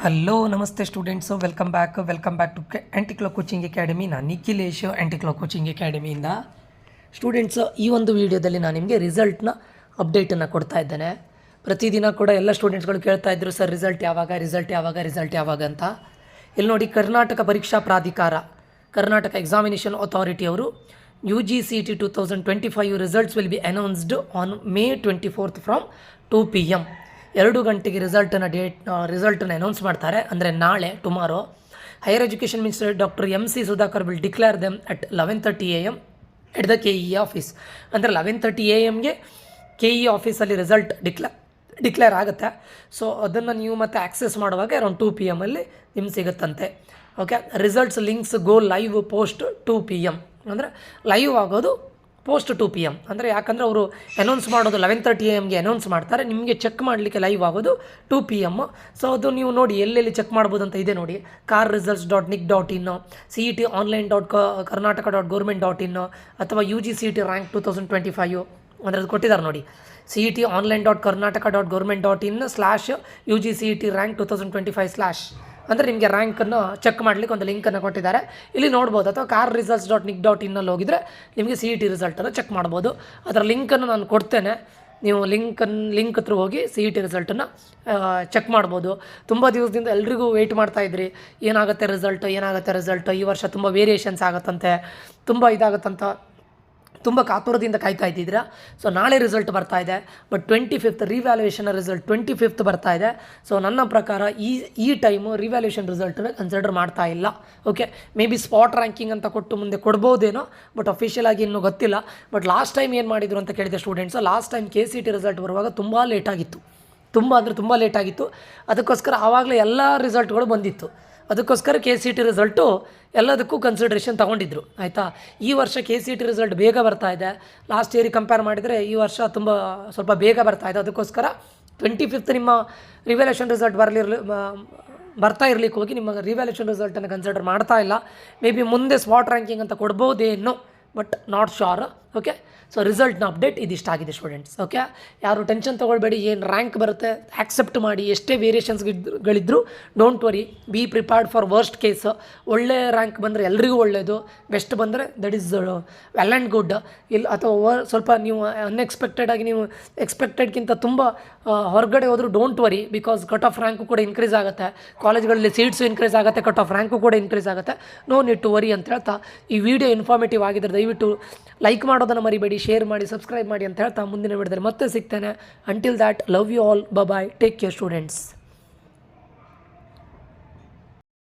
Hello ನಮಸ್ತೆ students welcome back to Anticlo coaching academy. ನಾನು Nikhilesh ಆ್ಯಂಟಿಕ್ಲೋ coaching ಅಕಾಡೆಮಿಯಿಂದ. Students ಈ ಒಂದು ವಿಡಿಯೋದಲ್ಲಿ ನಾನು ನಿಮಗೆ ರಿಸಲ್ಟ್ನ ಅಪ್ಡೇಟನ್ನು ಕೊಡ್ತಾ ಇದ್ದೇನೆ. ಪ್ರತಿದಿನ ಕೂಡ ಎಲ್ಲ ಸ್ಟೂಡೆಂಟ್ಸ್ಗಳು ಕೇಳ್ತಾ ಇದ್ರು, ಸರ್ ರಿಸಲ್ಟ್ ಯಾವಾಗ ಅಂತ. ಇಲ್ಲಿ ನೋಡಿ, ಕರ್ನಾಟಕ ಪರೀಕ್ಷಾ ಪ್ರಾಧಿಕಾರ, ಕರ್ನಾಟಕ ಎಕ್ಸಾಮಿನೇಷನ್ ಅಥಾರಿಟಿ ಅವರು UGCET 2025 results will be announced on May 24 from 2 PM. 2 ಗಂಟೆಗೆ ರಿಸಲ್ಟನ್ನು ಅನೌನ್ಸ್ ಮಾಡ್ತಾರೆ, ಅಂದರೆ ನಾಳೆ, tomorrow. Higher education minister doctor MC Sudhakar will declare them at 11:30 AM at the KE office. ಅಂದರೆ 11:30 AMಗೆ KE ಆಫೀಸಲ್ಲಿ ರಿಸಲ್ಟ್ ಡಿಕ್ಲೇರ್ ಆಗುತ್ತೆ. ಸೊ ಅದನ್ನು ನೀವು ಮತ್ತೆ ಆಕ್ಸೆಸ್ ಮಾಡುವಾಗ ಅರೌಂಡ್ 2 PM ನಿಮ್ಗೆ ಸಿಗುತ್ತಂತೆ. Okay, results links go live post 2 PM. ಅಂದರೆ ಲೈವ್ ಆಗೋದು ಪೋಸ್ಟ್ 2 PM. ಅಂದರೆ ಯಾಕಂದರೆ ಅವರು ಅನೌನ್ಸ್ ಮಾಡೋದು 11:30 AMಗೆ ಅನೌನ್ಸ್ ಮಾಡ್ತಾರೆ, ನಿಮಗೆ ಚೆಕ್ ಮಾಡಲಿಕ್ಕೆ ಲೈವ್ ಆಗೋದು 2 PM. ಸೊ ಅದು ನೀವು ನೋಡಿ ಎಲ್ಲೆಲ್ಲಿ ಚೆಕ್ ಮಾಡ್ಬೋದು ಅಂತ ಇದೆ ನೋಡಿ. carresults.nic.in, cet.online.karnataka.government.in ಅಥವಾ UGCET ರ್ಯಾಂಕ್ 2025 ಅಂದರೆ ಅದು ಕೊಟ್ಟಿದ್ದಾರೆ ನೋಡಿ. cet.online.karnataka.government.in/UGCET ರ್ಯಾಂಕ್ 2025/ ಅಂದರೆ ನಿಮಗೆ ರ್ಯಾಂಕನ್ನು ಚೆಕ್ ಮಾಡಲಿಕ್ಕೆ ಒಂದು ಲಿಂಕನ್ನು ಕೊಟ್ಟಿದ್ದಾರೆ, ಇಲ್ಲಿ ನೋಡ್ಬೋದು. ಅಥವಾ carresults.nic.in ಹೋಗಿದರೆ ನಿಮಗೆ CET ರಿಸಲ್ಟನ್ನು ಚೆಕ್ ಮಾಡ್ಬೋದು. ಅದರ ಲಿಂಕನ್ನು ನಾನು ಕೊಡ್ತೇನೆ, ನೀವು ಲಿಂಕ್ ಹತ್ರ ಹೋಗಿ CET ರಿಸಲ್ಟನ್ನು ಚೆಕ್ ಮಾಡ್ಬೋದು. ತುಂಬ ದಿವಸದಿಂದ ಎಲ್ರಿಗೂ ವೆಯ್ಟ್ ಮಾಡ್ತಾಯಿದ್ರಿ, ಏನಾಗುತ್ತೆ ರಿಸಲ್ಟ್, ಈ ವರ್ಷ ತುಂಬ ವೇರಿಯೇಷನ್ಸ್ ಆಗುತ್ತಂತೆ, ತುಂಬ ಇದಾಗುತ್ತಂತ ತುಂಬ ಕಾತುರದಿಂದ ಕಾಯ್ತಾ ಇದ್ದಿದ್ದೀರಾ. ಸೊ ನಾಳೆ ರಿಸಲ್ಟ್ ಬರ್ತಾ ಇದೆ, but 25th revaluation result 25th ಬರ್ತಾ ಇದೆ. ಸೊ ನನ್ನ ಪ್ರಕಾರ ಈ ಟೈಮು ರಿವ್ಯಾಲ್ಯೂಯೇಷನ್ ರಿಸಲ್ಟನ್ನು ಕನ್ಸಿಡರ್ ಮಾಡ್ತಾ ಇಲ್ಲ. Okay, may be spot ranking ಅಂತ ಕೊಟ್ಟು ಮುಂದೆ ಕೊಡ್ಬೋದೇನೋ, ಬಟ್ ಅಫಿಷಿಯಲ್ ಆಗಿ ಇನ್ನೂ ಗೊತ್ತಿಲ್ಲ. ಬಟ್ ಲಾಸ್ಟ್ ಟೈಮ್ ಏನು ಮಾಡಿದ್ರು ಅಂತ ಕೇಳಿದೆ students, last time KCET result ಬರುವಾಗ ತುಂಬ ಲೇಟಾಗಿತ್ತು, ತುಂಬ ಲೇಟಾಗಿತ್ತು. ಅದಕ್ಕೋಸ್ಕರ ಆವಾಗಲೇ ಎಲ್ಲ ರಿಸಲ್ಟ್ಗಳು ಬಂದಿತ್ತು. ಅದಕ್ಕೋಸ್ಕರ KCET ರಿಸಲ್ಟು ಎಲ್ಲದಕ್ಕೂ ಕನ್ಸಿಡ್ರೇಷನ್ ತೊಗೊಂಡಿದ್ರು, ಆಯಿತಾ. ಈ ವರ್ಷ KCET ರಿಸಲ್ಟ್ ಬೇಗ ಬರ್ತಾ ಇದೆ, ಲಾಸ್ಟ್ ಇಯರಿಗೆ ಕಂಪೇರ್ ಮಾಡಿದರೆ ಈ ವರ್ಷ ಸ್ವಲ್ಪ ಬೇಗ ಬರ್ತಾ ಇದೆ. ಅದಕ್ಕೋಸ್ಕರ 25th ನಿಮ್ಮ ರಿವ್ಯಾಲ್ಯೂಯೇಷನ್ ರಿಸಲ್ಟ್ ಬರ್ತಾ ಇರಲಿಕ್ಕೆ ಹೋಗಿ ನಿಮ್ಮ ರಿವ್ಯಾಲ್ಯೂಯೇಷನ್ ರಿಸಲ್ಟನ್ನು ಕನ್ಸಿಡರ್ ಮಾಡ್ತಾ ಇಲ್ಲ. ಮೇ ಬಿ ಮುಂದೆ ಸ್ಪಾಟ್ ರ್ಯಾಂಕಿಂಗ್ ಅಂತ ಕೊಡ್ಬೋದೇನೋ, but not sure. Okay, so ರಿಸಲ್ಟ್ನ ಅಪ್ಡೇಟ್ ಇದಿಷ್ಟಾಗಿದೆ ಸ್ಟೂಡೆಂಟ್ಸ್. ಓಕೆ, ಯಾರು ಟೆನ್ಷನ್ ತೊಗೊಳ್ಬೇಡಿ, ಏನು ರ್ಯಾಂಕ್ ಬರುತ್ತೆ ಆಕ್ಸೆಪ್ಟ್ ಮಾಡಿ. ಎಷ್ಟೇ ವೇರಿಯೇಷನ್ಸ್ಗಳಿದ್ರು don't worry, be prepared for worst case. ಒಳ್ಳೆ ರ್ಯಾಂಕ್ ಬಂದರೆ ಎಲ್ರಿಗೂ ಒಳ್ಳೆಯದು, ಬೆಸ್ಟ್ ಬಂದರೆ that is well and good. ಇಲ್ಲ ಅಥವಾ ಸ್ವಲ್ಪ ನೀವು ಅನ್ಎಕ್ಸ್ಪೆಕ್ಟೆಡಾಗಿ ನೀವು ಎಕ್ಸ್ಪೆಕ್ಟೆಡ್ಗಿಂತ ತುಂಬ ಹೊರಗಡೆ ಹೋದರೂ don't worry, because cut off rank ಕೂಡ ಇನ್ಕ್ರೀಸ್ ಆಗುತ್ತೆ, ಕಾಲೇಜ್ಗಳಲ್ಲಿ ಸೀಟ್ಸು ಇನ್ಕ್ರೀಸ್ ಆಗುತ್ತೆ, ಕಟ್ ಆಫ್ ರ್ಯಾಂಕು ಕೂಡ ಇನ್ಕ್ರೀಸ್ ಆಗುತ್ತೆ. ನೋ ನೀಡ್ ಟು ವರಿ ಅಂತ ಹೇಳ್ತಾ, ಈ ವಿಡಿಯೋ ಇನ್ಫಾರ್ಮೇಟಿವ್ ಆಗಿದ್ದರೆ ದಯವಿಟ್ಟು ಲೈಕ್ ಮಾಡೋದನ್ನು ಮರಿಬೇಡಿ, ಶೇರ್ ಮಾಡಿ, ಸಬ್ಸ್ಕ್ರೈಬ್ ಮಾಡಿ ಅಂತ ಹೇಳ್ತಾ ಮುಂದಿನ ವಿಡಿಯೋದಲ್ಲಿ ಮತ್ತೆ ಸಿಗ್ತೇನೆ. Until that, love you all, bye, take care students.